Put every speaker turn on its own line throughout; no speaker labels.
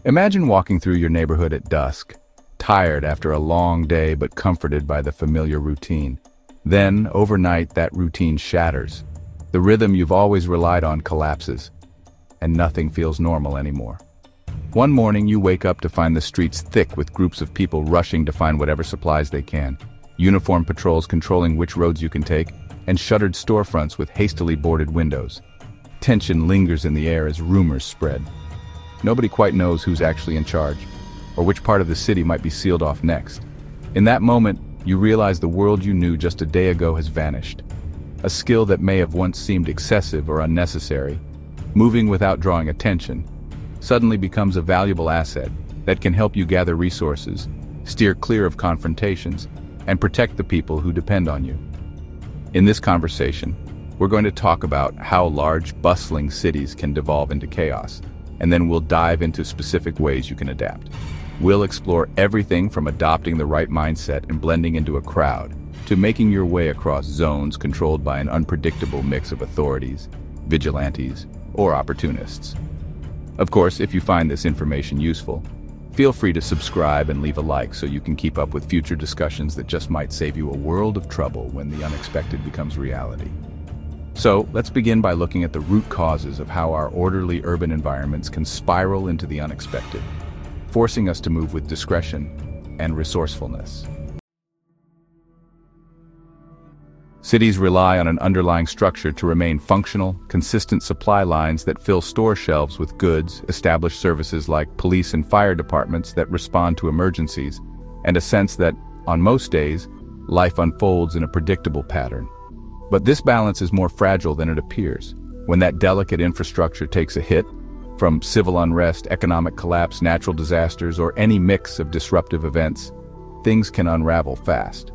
Imagine walking through your neighborhood at dusk, tired after a long day but comforted by the familiar routine. Then, overnight, that routine shatters. The rhythm you've always relied on collapses, and nothing feels normal anymore. One morning, you wake up to find the streets thick with groups of people rushing to find whatever supplies they can, uniformed patrols controlling which roads you can take, and shuttered storefronts with hastily boarded windows. Tension lingers in the air as rumors spread. Nobody quite knows who's actually in charge, or which part of the city might be sealed off next. In that moment, you realize the world you knew just a day ago has vanished. A skill that may have once seemed excessive or unnecessary, moving without drawing attention, suddenly becomes a valuable asset that can help you gather resources, steer clear of confrontations, and protect the people who depend on you. In this conversation, we're going to talk about how large, bustling cities can devolve into chaos, and then we'll dive into specific ways you can adapt. We'll explore everything from adopting the right mindset and blending into a crowd, to making your way across zones controlled by an unpredictable mix of authorities, vigilantes, or opportunists. Of course, if you find this information useful, feel free to subscribe and leave a like so you can keep up with future discussions that just might save you a world of trouble when the unexpected becomes reality. So, let's begin by looking at the root causes of how our orderly urban environments can spiral into the unexpected, forcing us to move with discretion and resourcefulness. Cities rely on an underlying structure to remain functional, consistent supply lines that fill store shelves with goods, established services like police and fire departments that respond to emergencies, and a sense that, on most days, life unfolds in a predictable pattern. But this balance is more fragile than it appears. When that delicate infrastructure takes a hit, from civil unrest, economic collapse, natural disasters, or any mix of disruptive events, things can unravel fast.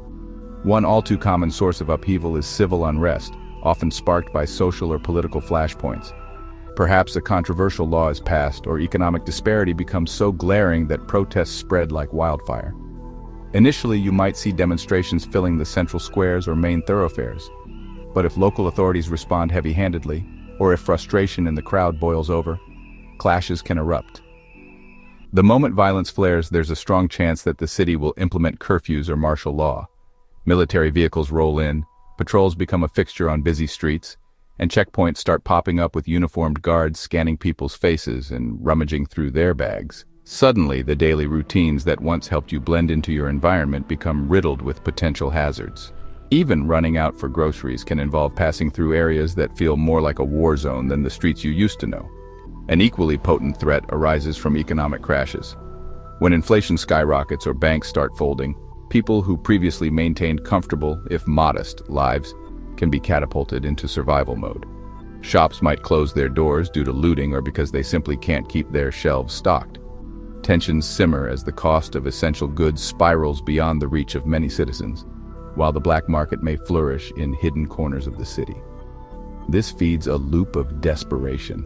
One all-too-common source of upheaval is civil unrest, often sparked by social or political flashpoints. Perhaps a controversial law is passed or economic disparity becomes so glaring that protests spread like wildfire. Initially, you might see demonstrations filling the central squares or main thoroughfares. But if local authorities respond heavy-handedly, or if frustration in the crowd boils over, clashes can erupt. The moment violence flares, there's a strong chance that the city will implement curfews or martial law. Military vehicles roll in, patrols become a fixture on busy streets, and checkpoints start popping up with uniformed guards scanning people's faces and rummaging through their bags. Suddenly, the daily routines that once helped you blend into your environment become riddled with potential hazards. Even running out for groceries can involve passing through areas that feel more like a war zone than the streets you used to know. An equally potent threat arises from economic crashes. When inflation skyrockets or banks start folding, people who previously maintained comfortable, if modest, lives can be catapulted into survival mode. Shops might close their doors due to looting or because they simply can't keep their shelves stocked. Tensions simmer as the cost of essential goods spirals beyond the reach of many citizens, while the black market may flourish in hidden corners of the city. This feeds a loop of desperation.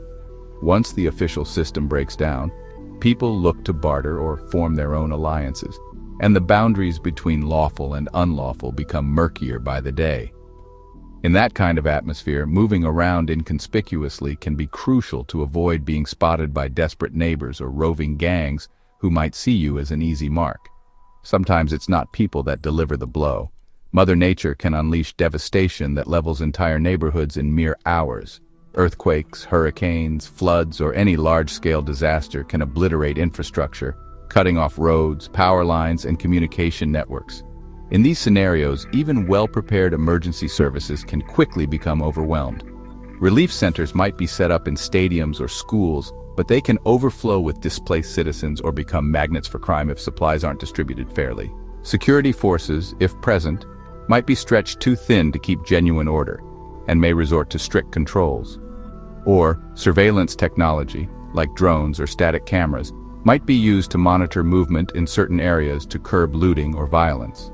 Once the official system breaks down, people look to barter or form their own alliances, and the boundaries between lawful and unlawful become murkier by the day. In that kind of atmosphere, moving around inconspicuously can be crucial to avoid being spotted by desperate neighbors or roving gangs who might see you as an easy mark. Sometimes it's not people that deliver the blow. Mother Nature can unleash devastation that levels entire neighborhoods in mere hours. Earthquakes, hurricanes, floods, or any large-scale disaster can obliterate infrastructure, cutting off roads, power lines, and communication networks. In these scenarios, even well-prepared emergency services can quickly become overwhelmed. Relief centers might be set up in stadiums or schools, but they can overflow with displaced citizens or become magnets for crime if supplies aren't distributed fairly. Security forces, if present, might be stretched too thin to keep genuine order, and may resort to strict controls. Or surveillance technology, like drones or static cameras, might be used to monitor movement in certain areas to curb looting or violence.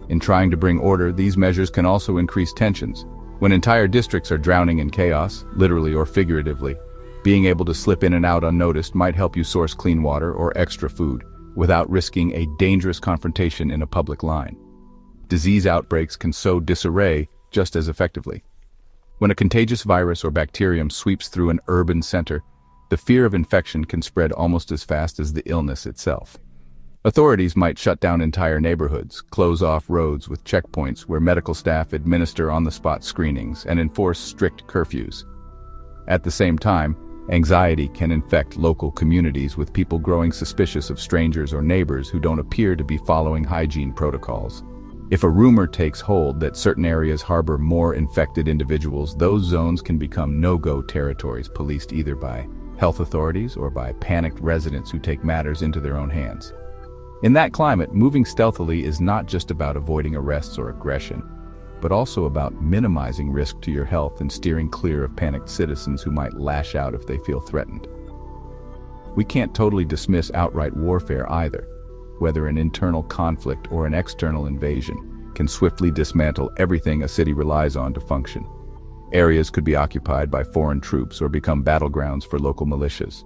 In trying to bring order, these measures can also increase tensions. When entire districts are drowning in chaos, literally or figuratively, being able to slip in and out unnoticed might help you source clean water or extra food, without risking a dangerous confrontation in a public line. Disease outbreaks can sow disarray just as effectively. When a contagious virus or bacterium sweeps through an urban center, the fear of infection can spread almost as fast as the illness itself. Authorities might shut down entire neighborhoods, close off roads with checkpoints where medical staff administer on-the-spot screenings, and enforce strict curfews. At the same time, anxiety can infect local communities, with people growing suspicious of strangers or neighbors who don't appear to be following hygiene protocols. If a rumor takes hold that certain areas harbor more infected individuals, those zones can become no-go territories, policed either by health authorities or by panicked residents who take matters into their own hands. In that climate, moving stealthily is not just about avoiding arrests or aggression, but also about minimizing risk to your health and steering clear of panicked citizens who might lash out if they feel threatened. We can't totally dismiss outright warfare either. Whether an internal conflict or an external invasion can swiftly dismantle everything a city relies on to function. Areas could be occupied by foreign troops or become battlegrounds for local militias.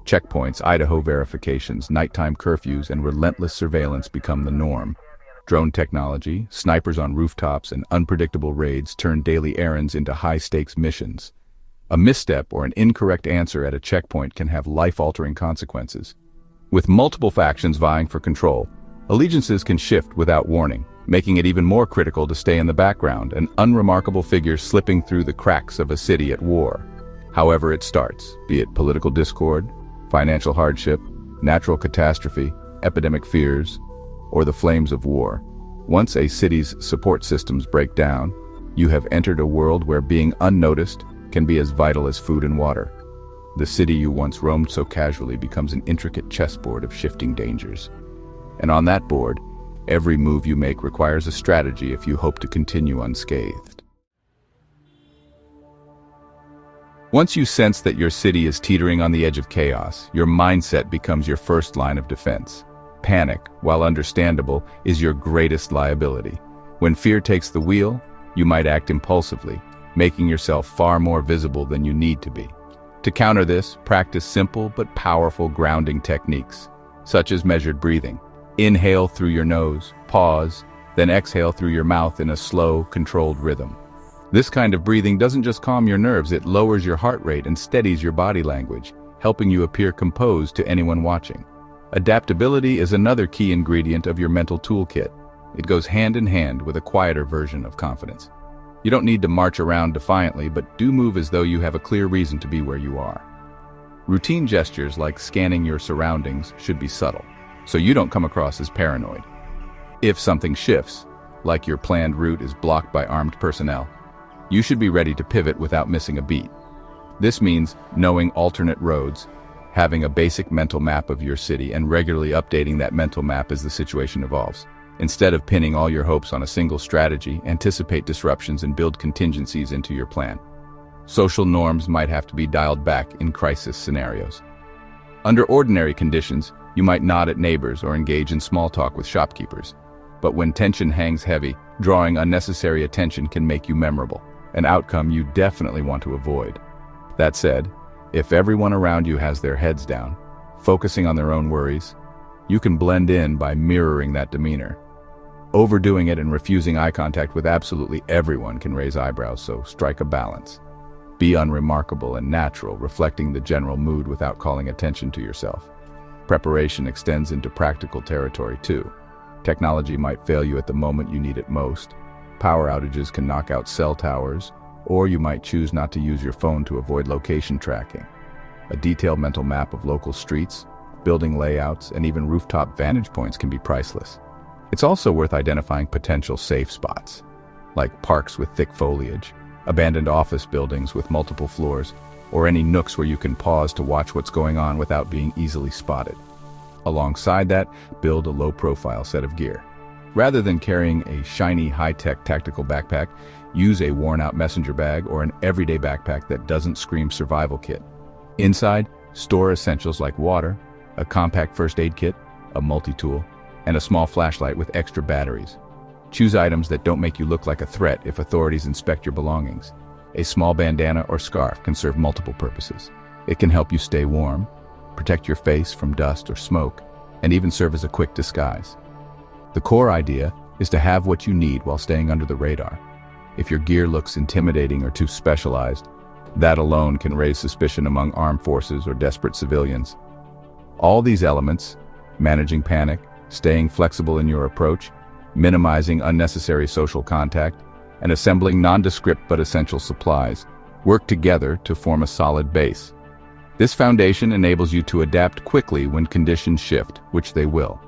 Checkpoints, Idaho verifications, nighttime curfews, and relentless surveillance become the norm. Drone technology, snipers on rooftops, and unpredictable raids turn daily errands into high-stakes missions. A misstep or an incorrect answer at a checkpoint can have life-altering consequences. With multiple factions vying for control, allegiances can shift without warning, making it even more critical to stay in the background, an unremarkable figure slipping through the cracks of a city at war. However it starts, be it political discord, financial hardship, natural catastrophe, epidemic fears, or the flames of war. Once a city's support systems break down, you have entered a world where being unnoticed can be as vital as food and water. The city you once roamed so casually becomes an intricate chessboard of shifting dangers. And on that board, every move you make requires a strategy if you hope to continue unscathed. Once you sense that your city is teetering on the edge of chaos, your mindset becomes your first line of defense. Panic, while understandable, is your greatest liability. When fear takes the wheel, you might act impulsively, making yourself far more visible than you need to be. To counter this, practice simple but powerful grounding techniques, such as measured breathing. Inhale through your nose, pause, then exhale through your mouth in a slow, controlled rhythm. This kind of breathing doesn't just calm your nerves, it lowers your heart rate and steadies your body language, helping you appear composed to anyone watching. Adaptability is another key ingredient of your mental toolkit. It goes hand in hand with a quieter version of confidence. You don't need to march around defiantly, but do move as though you have a clear reason to be where you are. Routine gestures like scanning your surroundings should be subtle, so you don't come across as paranoid. If something shifts, like your planned route is blocked by armed personnel, you should be ready to pivot without missing a beat. This means knowing alternate roads, having a basic mental map of your city, and regularly updating that mental map as the situation evolves. Instead of pinning all your hopes on a single strategy, anticipate disruptions and build contingencies into your plan. Social norms might have to be dialed back in crisis scenarios. Under ordinary conditions, you might nod at neighbors or engage in small talk with shopkeepers. But when tension hangs heavy, drawing unnecessary attention can make you memorable, an outcome you definitely want to avoid. That said, if everyone around you has their heads down, focusing on their own worries, you can blend in by mirroring that demeanor. Overdoing it and refusing eye contact with absolutely everyone can raise eyebrows, so strike a balance. Be unremarkable and natural, reflecting the general mood without calling attention to yourself. Preparation extends into practical territory too. Technology might fail you at the moment you need it most. Power outages can knock out cell towers, or you might choose not to use your phone to avoid location tracking. A detailed mental map of local streets, building layouts, and even rooftop vantage points can be priceless. It's also worth identifying potential safe spots, like parks with thick foliage, abandoned office buildings with multiple floors, or any nooks where you can pause to watch what's going on without being easily spotted. Alongside that, build a low-profile set of gear. Rather than carrying a shiny, high-tech tactical backpack, use a worn-out messenger bag or an everyday backpack that doesn't scream survival kit. Inside, store essentials like water, a compact first aid kit, a multi-tool, and a small flashlight with extra batteries. Choose items that don't make you look like a threat if authorities inspect your belongings. A small bandana or scarf can serve multiple purposes. It can help you stay warm, protect your face from dust or smoke, and even serve as a quick disguise. The core idea is to have what you need while staying under the radar. If your gear looks intimidating or too specialized, That alone can raise suspicion among armed forces or desperate civilians. All these elements, managing panic, staying flexible in your approach, minimizing unnecessary social contact, and assembling nondescript but essential supplies, work together to form a solid base. This foundation enables you to adapt quickly when conditions shift, which they will.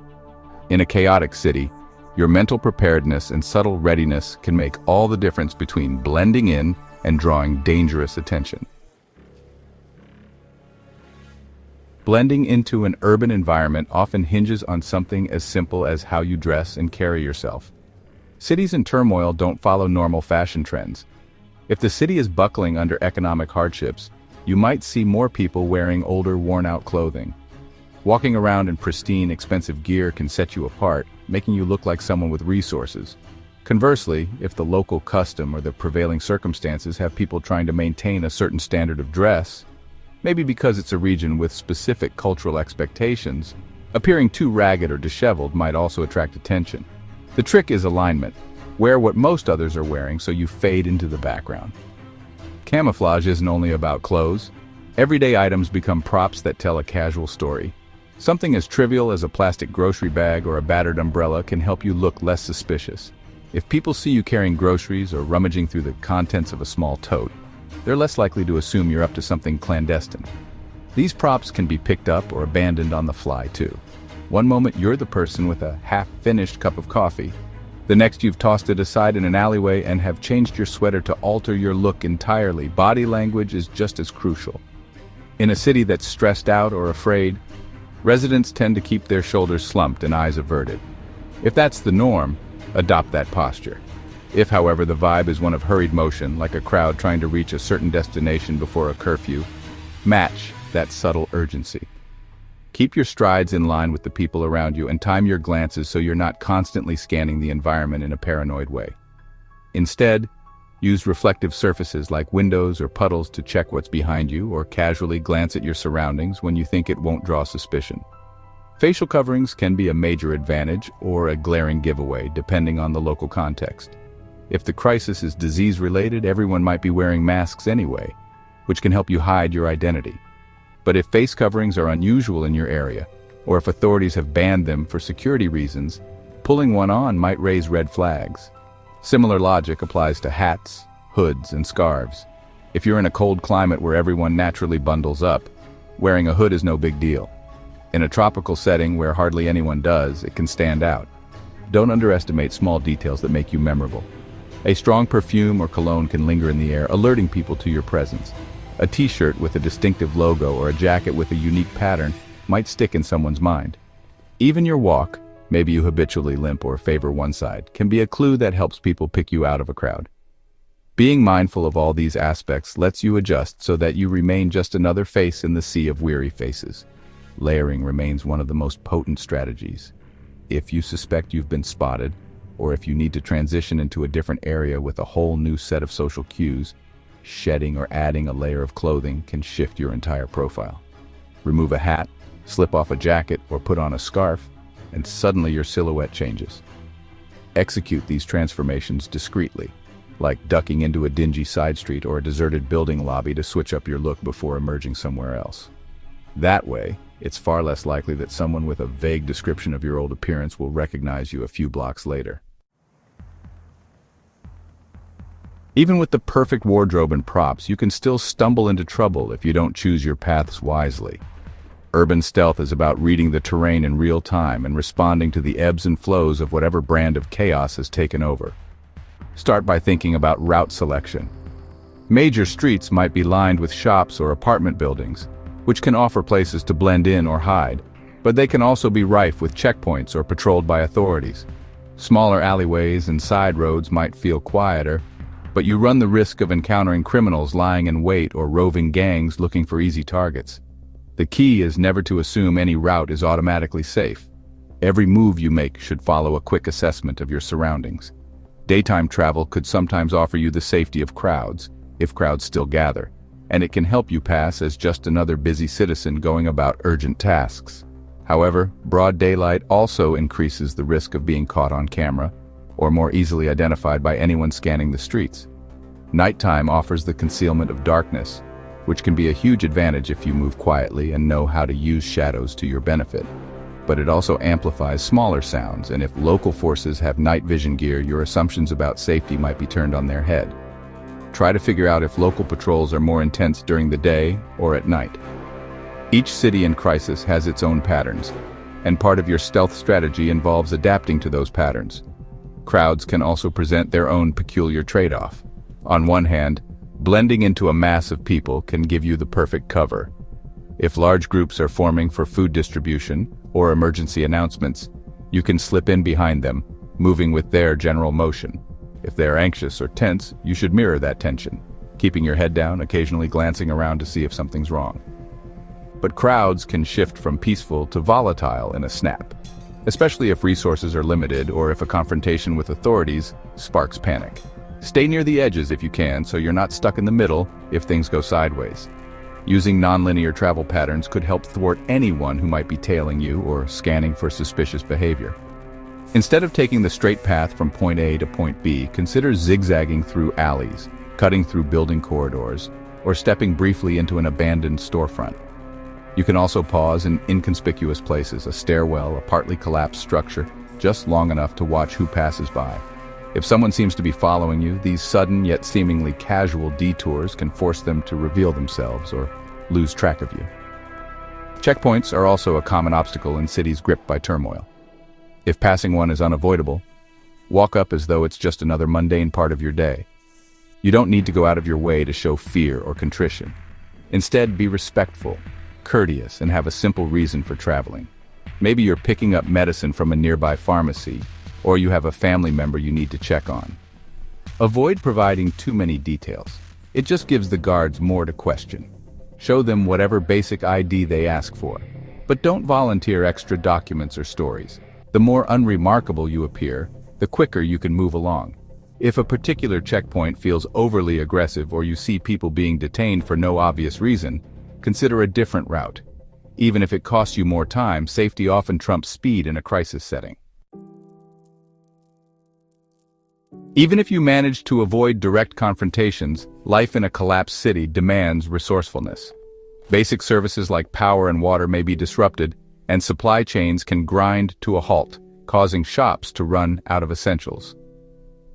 In a chaotic city, your mental preparedness and subtle readiness can make all the difference between blending in and drawing dangerous attention. Blending into an urban environment often hinges on something as simple as how you dress and carry yourself. Cities in turmoil don't follow normal fashion trends. If the city is buckling under economic hardships, you might see more people wearing older, worn-out clothing. Walking around in pristine, expensive gear can set you apart, making you look like someone with resources. Conversely, if the local custom or the prevailing circumstances have people trying to maintain a certain standard of dress, maybe because it's a region with specific cultural expectations, appearing too ragged or disheveled might also attract attention. The trick is alignment. Wear what most others are wearing so you fade into the background. Camouflage isn't only about clothes. Everyday items become props that tell a casual story. Something as trivial as a plastic grocery bag or a battered umbrella can help you look less suspicious. If people see you carrying groceries or rummaging through the contents of a small tote, they're less likely to assume you're up to something clandestine. These props can be picked up or abandoned on the fly too. One moment you're the person with a half-finished cup of coffee. The next you've tossed it aside in an alleyway and have changed your sweater to alter your look entirely. Body language is just as crucial. In a city that's stressed out or afraid, residents tend to keep their shoulders slumped and eyes averted. If that's the norm, adopt that posture. If, however, the vibe is one of hurried motion, like a crowd trying to reach a certain destination before a curfew, match that subtle urgency. Keep your strides in line with the people around you and time your glances so you're not constantly scanning the environment in a paranoid way. Instead, use reflective surfaces like windows or puddles to check what's behind you, or casually glance at your surroundings when you think it won't draw suspicion. Facial coverings can be a major advantage or a glaring giveaway, depending on the local context. If the crisis is disease-related, everyone might be wearing masks anyway, which can help you hide your identity. But if face coverings are unusual in your area, or if authorities have banned them for security reasons, pulling one on might raise red flags. Similar logic applies to hats, hoods, and scarves. If you're in a cold climate where everyone naturally bundles up, wearing a hood is no big deal. In a tropical setting where hardly anyone does, it can stand out. Don't underestimate small details that make you memorable. A strong perfume or cologne can linger in the air, alerting people to your presence. A t-shirt with a distinctive logo or a jacket with a unique pattern might stick in someone's mind. Even your walk, maybe you habitually limp or favor one side, can be a clue that helps people pick you out of a crowd. Being mindful of all these aspects lets you adjust so that you remain just another face in the sea of weary faces. Layering remains one of the most potent strategies. If you suspect you've been spotted, or if you need to transition into a different area with a whole new set of social cues, shedding or adding a layer of clothing can shift your entire profile. Remove a hat, slip off a jacket, or put on a scarf, and suddenly your silhouette changes. Execute these transformations discreetly, like ducking into a dingy side street or a deserted building lobby to switch up your look before emerging somewhere else. That way, it's far less likely that someone with a vague description of your old appearance will recognize you a few blocks later. Even with the perfect wardrobe and props, you can still stumble into trouble if you don't choose your paths wisely. Urban stealth is about reading the terrain in real time and responding to the ebbs and flows of whatever brand of chaos has taken over. Start by thinking about route selection. Major streets might be lined with shops or apartment buildings, which can offer places to blend in or hide, but they can also be rife with checkpoints or patrolled by authorities. Smaller alleyways and side roads might feel quieter, but you run the risk of encountering criminals lying in wait or roving gangs looking for easy targets. The key is never to assume any route is automatically safe. Every move you make should follow a quick assessment of your surroundings. Daytime travel could sometimes offer you the safety of crowds, if crowds still gather, and it can help you pass as just another busy citizen going about urgent tasks. However, broad daylight also increases the risk of being caught on camera, or more easily identified by anyone scanning the streets. Nighttime offers the concealment of darkness, which can be a huge advantage if you move quietly and know how to use shadows to your benefit. But it also amplifies smaller sounds, and if local forces have night vision gear, your assumptions about safety might be turned on their head. Try to figure out if local patrols are more intense during the day or at night. Each city in crisis has its own patterns, and part of your stealth strategy involves adapting to those patterns. Crowds can also present their own peculiar trade-off. On one hand, blending into a mass of people can give you the perfect cover. If large groups are forming for food distribution or emergency announcements, you can slip in behind them, moving with their general motion. If they're anxious or tense, you should mirror that tension, keeping your head down, occasionally glancing around to see if something's wrong. But crowds can shift from peaceful to volatile in a snap, especially if resources are limited or if a confrontation with authorities sparks panic. Stay near the edges if you can, so you're not stuck in the middle if things go sideways. Using nonlinear travel patterns could help thwart anyone who might be tailing you or scanning for suspicious behavior. Instead of taking the straight path from point A to point B, consider zigzagging through alleys, cutting through building corridors, or stepping briefly into an abandoned storefront. You can also pause in inconspicuous places, a stairwell, a partly collapsed structure, just long enough to watch who passes by. If someone seems to be following you, these sudden yet seemingly casual detours can force them to reveal themselves or lose track of you. Checkpoints are also a common obstacle in cities gripped by turmoil. If passing one is unavoidable, walk up as though it's just another mundane part of your day. You don't need to go out of your way to show fear or contrition. Instead, be respectful, courteous, and have a simple reason for traveling. Maybe you're picking up medicine from a nearby pharmacy, or you have a family member you need to check on. Avoid providing too many details. It just gives the guards more to question. Show them whatever basic ID they ask for, but don't volunteer extra documents or stories. The more unremarkable you appear, the quicker you can move along. If a particular checkpoint feels overly aggressive or you see people being detained for no obvious reason, consider a different route. Even if it costs you more time, safety often trumps speed in a crisis setting. Even if you manage to avoid direct confrontations, life in a collapsed city demands resourcefulness. Basic services like power and water may be disrupted, and supply chains can grind to a halt, causing shops to run out of essentials.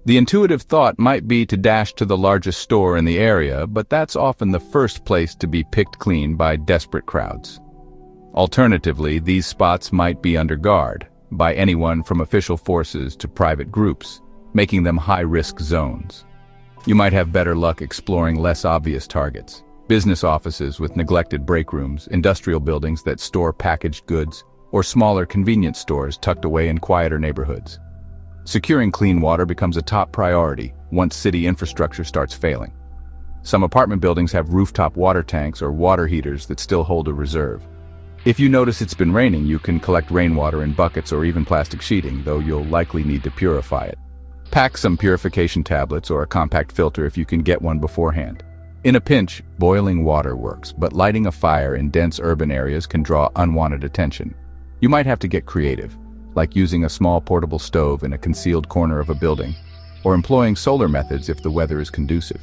The intuitive thought might be to dash to the largest store in the area, but that's often the first place to be picked clean by desperate crowds. Alternatively, these spots might be under guard by anyone from official forces to private groups, making them high-risk zones. You might have better luck exploring less obvious targets. Business offices with neglected break rooms, industrial buildings that store packaged goods, or smaller convenience stores tucked away in quieter neighborhoods. Securing clean water becomes a top priority once city infrastructure starts failing. Some apartment buildings have rooftop water tanks or water heaters that still hold a reserve. If you notice it's been raining, you can collect rainwater in buckets or even plastic sheeting, though you'll likely need to purify it. Pack some purification tablets or a compact filter if you can get one beforehand. In a pinch, boiling water works, but lighting a fire in dense urban areas can draw unwanted attention. You might have to get creative, like using a small portable stove in a concealed corner of a building, or employing solar methods if the weather is conducive.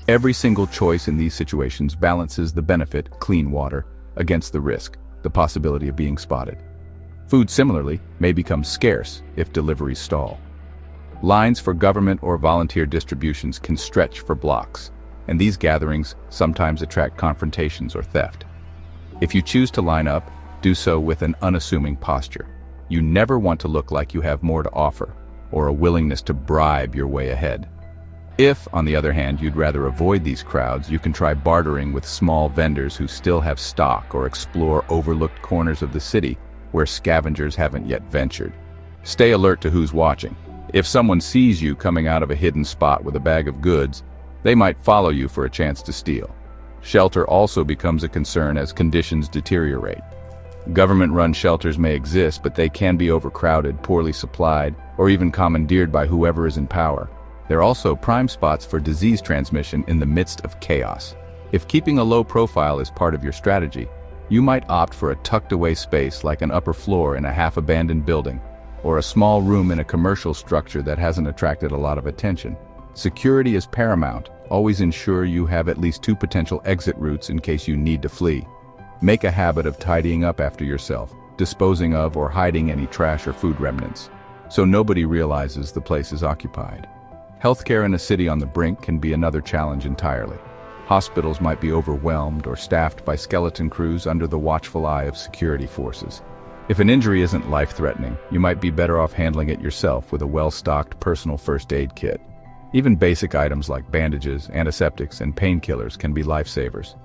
Every single choice in these situations balances the benefit, clean water, against the risk, the possibility of being spotted. Food, similarly, may become scarce if deliveries stall. Lines for government or volunteer distributions can stretch for blocks, and these gatherings sometimes attract confrontations or theft. If you choose to line up, do so with an unassuming posture. You never want to look like you have more to offer, or a willingness to bribe your way ahead. If, on the other hand, you'd rather avoid these crowds, you can try bartering with small vendors who still have stock or explore overlooked corners of the city where scavengers haven't yet ventured. Stay alert to who's watching. If someone sees you coming out of a hidden spot with a bag of goods, they might follow you for a chance to steal. Shelter also becomes a concern as conditions deteriorate. Government-run shelters may exist, but they can be overcrowded, poorly supplied, or even commandeered by whoever is in power. They're also prime spots for disease transmission in the midst of chaos. If keeping a low profile is part of your strategy, you might opt for a tucked-away space like an upper floor in a half-abandoned building, or a small room in a commercial structure that hasn't attracted a lot of attention. Security is paramount. Always ensure you have at least 2 potential exit routes in case you need to flee. Make a habit of tidying up after yourself, disposing of or hiding any trash or food remnants, so nobody realizes the place is occupied. Healthcare in a city on the brink can be another challenge entirely. Hospitals might be overwhelmed or staffed by skeleton crews under the watchful eye of security forces. If an injury isn't life-threatening, you might be better off handling it yourself with a well-stocked personal first aid kit. Even basic items like bandages, antiseptics, and painkillers can be lifesavers.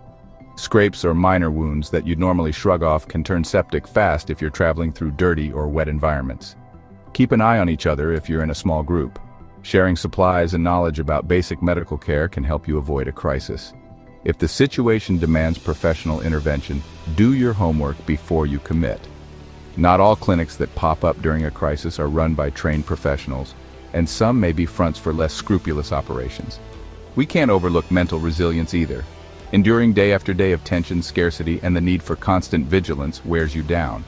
Scrapes or minor wounds that you'd normally shrug off can turn septic fast if you're traveling through dirty or wet environments. Keep an eye on each other if you're in a small group. Sharing supplies and knowledge about basic medical care can help you avoid a crisis. If the situation demands professional intervention, do your homework before you commit. Not all clinics that pop up during a crisis are run by trained professionals, and some may be fronts for less scrupulous operations. We can't overlook mental resilience either. Enduring day after day of tension, scarcity, and the need for constant vigilance wears you down.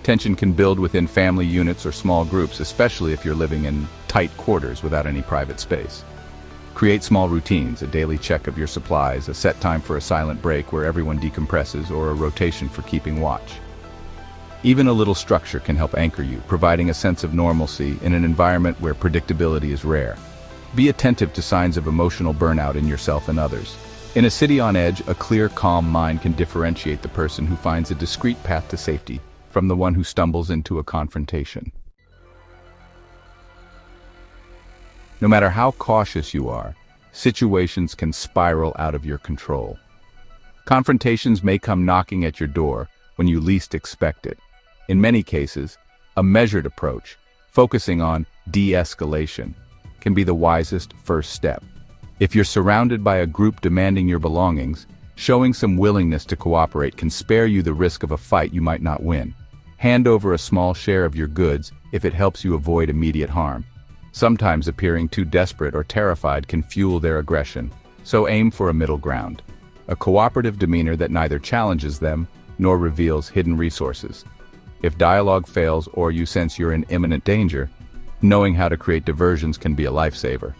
Tension can build within family units or small groups, especially if you're living in tight quarters without any private space. Create small routines, a daily check of your supplies, a set time for a silent break where everyone decompresses, or a rotation for keeping watch. Even a little structure can help anchor you, providing a sense of normalcy in an environment where predictability is rare. Be attentive to signs of emotional burnout in yourself and others. In a city on edge, a clear, calm mind can differentiate the person who finds a discreet path to safety from the one who stumbles into a confrontation. No matter how cautious you are, situations can spiral out of your control. Confrontations may come knocking at your door when you least expect it. In many cases, a measured approach, focusing on de-escalation, can be the wisest first step. If you're surrounded by a group demanding your belongings, showing some willingness to cooperate can spare you the risk of a fight you might not win. Hand over a small share of your goods if it helps you avoid immediate harm. Sometimes appearing too desperate or terrified can fuel their aggression, so aim for a middle ground. A cooperative demeanor that neither challenges them nor reveals hidden resources. If dialogue fails or you sense you're in imminent danger, knowing how to create diversions can be a lifesaver.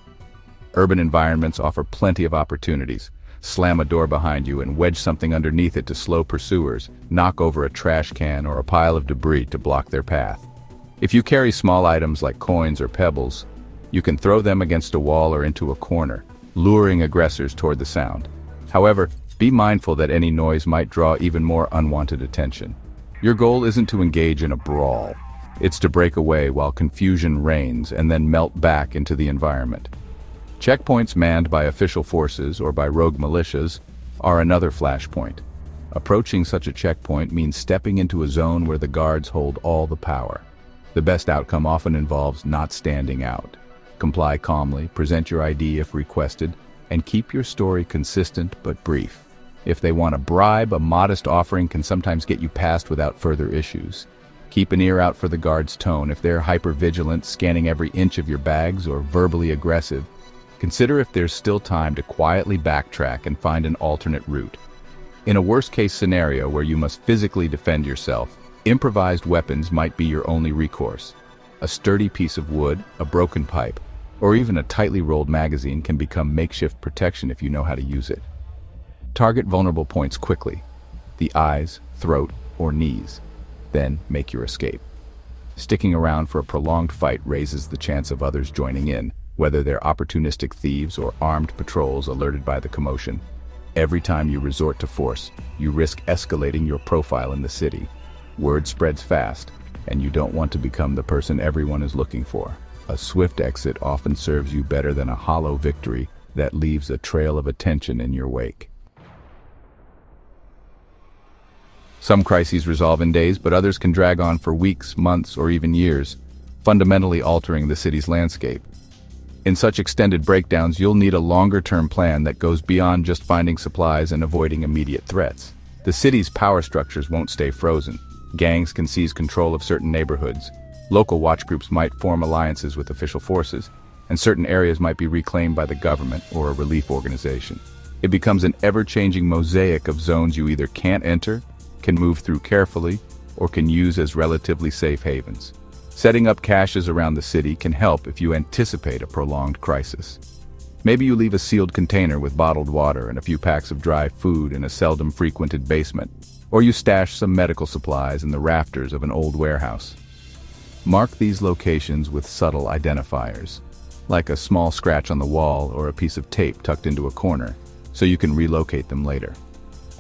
Urban environments offer plenty of opportunities. Slam a door behind you and wedge something underneath it to slow pursuers, knock over a trash can or a pile of debris to block their path. If you carry small items like coins or pebbles, you can throw them against a wall or into a corner, luring aggressors toward the sound. However, be mindful that any noise might draw even more unwanted attention. Your goal isn't to engage in a brawl. It's to break away while confusion reigns and then melt back into the environment. Checkpoints manned by official forces or by rogue militias are another flashpoint. Approaching such a checkpoint means stepping into a zone where the guards hold all the power. The best outcome often involves not standing out. Comply calmly, present your ID if requested, and keep your story consistent but brief. If they want a bribe, a modest offering can sometimes get you past without further issues. Keep an ear out for the guard's tone. If they're hyper-vigilant, scanning every inch of your bags, or verbally aggressive, consider if there's still time to quietly backtrack and find an alternate route. In a worst-case scenario where you must physically defend yourself, improvised weapons might be your only recourse. A sturdy piece of wood, a broken pipe, or even a tightly rolled magazine can become makeshift protection if you know how to use it. Target vulnerable points quickly: the eyes, throat, or knees. Then make your escape. Sticking around for a prolonged fight raises the chance of others joining in, whether they're opportunistic thieves or armed patrols alerted by the commotion. Every time you resort to force, you risk escalating your profile in the city. Word spreads fast, and you don't want to become the person everyone is looking for. A swift exit often serves you better than a hollow victory that leaves a trail of attention in your wake. Some crises resolve in days, but others can drag on for weeks, months, or even years, fundamentally altering the city's landscape. In such extended breakdowns, you'll need a longer-term plan that goes beyond just finding supplies and avoiding immediate threats. The city's power structures won't stay frozen. Gangs can seize control of certain neighborhoods. Local watch groups might form alliances with official forces, and certain areas might be reclaimed by the government or a relief organization. It becomes an ever-changing mosaic of zones you either can't enter, can move through carefully, or can use as relatively safe havens. Setting up caches around the city can help if you anticipate a prolonged crisis. Maybe you leave a sealed container with bottled water and a few packs of dry food in a seldom frequented basement, or you stash some medical supplies in the rafters of an old warehouse. Mark these locations with subtle identifiers, like a small scratch on the wall or a piece of tape tucked into a corner, so you can relocate them later.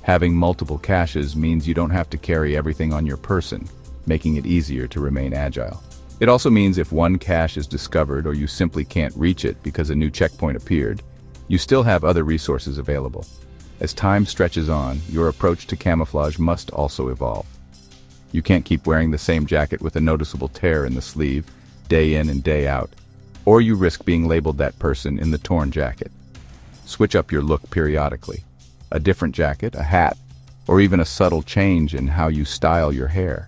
Having multiple caches means you don't have to carry everything on your person, making it easier to remain agile. It also means if one cache is discovered or you simply can't reach it because a new checkpoint appeared, you still have other resources available. As time stretches on, your approach to camouflage must also evolve. You can't keep wearing the same jacket with a noticeable tear in the sleeve, day in and day out, or you risk being labeled that person in the torn jacket. Switch up your look periodically. A different jacket, a hat, or even a subtle change in how you style your hair.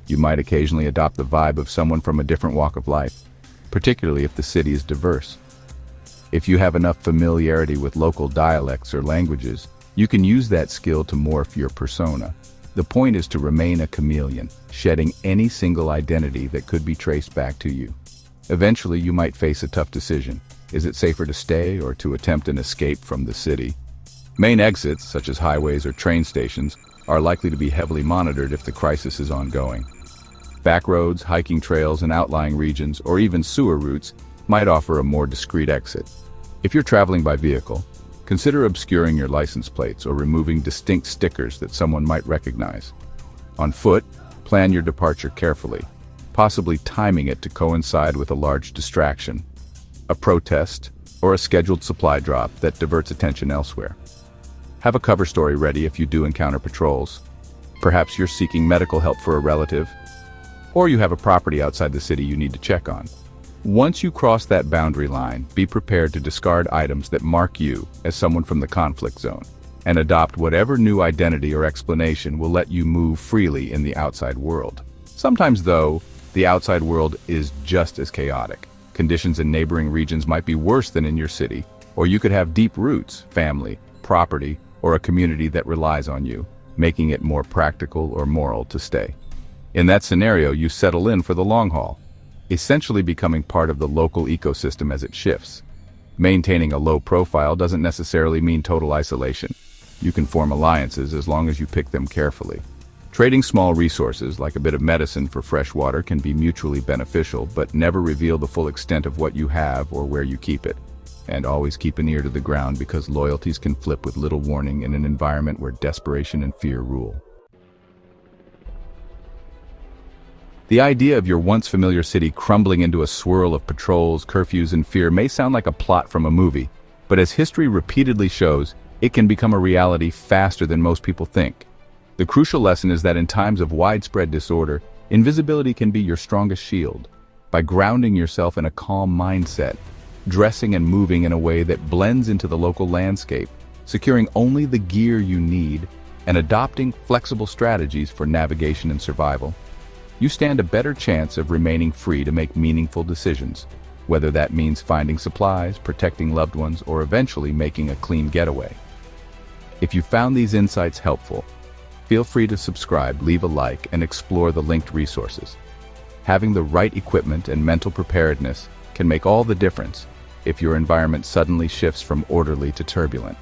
You might occasionally adopt the vibe of someone from a different walk of life, particularly if the city is diverse. If you have enough familiarity with local dialects or languages, you can use that skill to morph your persona. The point is to remain a chameleon, shedding any single identity that could be traced back to you. Eventually, you might face a tough decision. Is it safer to stay or to attempt an escape from the city? Main exits, such as highways or train stations, are likely to be heavily monitored if the crisis is ongoing. Back roads, hiking trails, and outlying regions, or even sewer routes, might offer a more discreet exit. If you're traveling by vehicle, consider obscuring your license plates or removing distinct stickers that someone might recognize. On foot, plan your departure carefully, possibly timing it to coincide with a large distraction, a protest, or a scheduled supply drop that diverts attention elsewhere. Have a cover story ready if you do encounter patrols. Perhaps you're seeking medical help for a relative, or you have a property outside the city you need to check on. Once you cross that boundary line, be prepared to discard items that mark you as someone from the conflict zone, and adopt whatever new identity or explanation will let you move freely in the outside world. Sometimes, though, the outside world is just as chaotic. Conditions in neighboring regions might be worse than in your city, or you could have deep roots, family, property, or a community that relies on you, making it more practical or moral to stay. In that scenario, you settle in for the long haul, essentially becoming part of the local ecosystem as it shifts. Maintaining a low profile doesn't necessarily mean total isolation. You can form alliances as long as you pick them carefully. Trading small resources, like a bit of medicine for fresh water, can be mutually beneficial, but never reveal the full extent of what you have or where you keep it. And always keep an ear to the ground, because loyalties can flip with little warning in an environment where desperation and fear rule. The idea of your once familiar city crumbling into a swirl of patrols, curfews, and fear may sound like a plot from a movie, but as history repeatedly shows, it can become a reality faster than most people think. The crucial lesson is that in times of widespread disorder, invisibility can be your strongest shield. By grounding yourself in a calm mindset, dressing and moving in a way that blends into the local landscape, securing only the gear you need, and adopting flexible strategies for navigation and survival, you stand a better chance of remaining free to make meaningful decisions, whether that means finding supplies, protecting loved ones, or eventually making a clean getaway. If you found these insights helpful, feel free to subscribe, leave a like, and explore the linked resources. Having the right equipment and mental preparedness can make all the difference if your environment suddenly shifts from orderly to turbulent.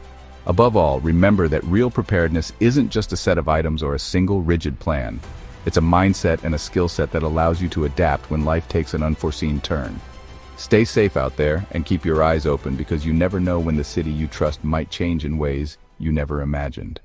Above all, remember that real preparedness isn't just a set of items or a single rigid plan. It's a mindset and a skill set that allows you to adapt when life takes an unforeseen turn. Stay safe out there and keep your eyes open, because you never know when the city you trust might change in ways you never imagined.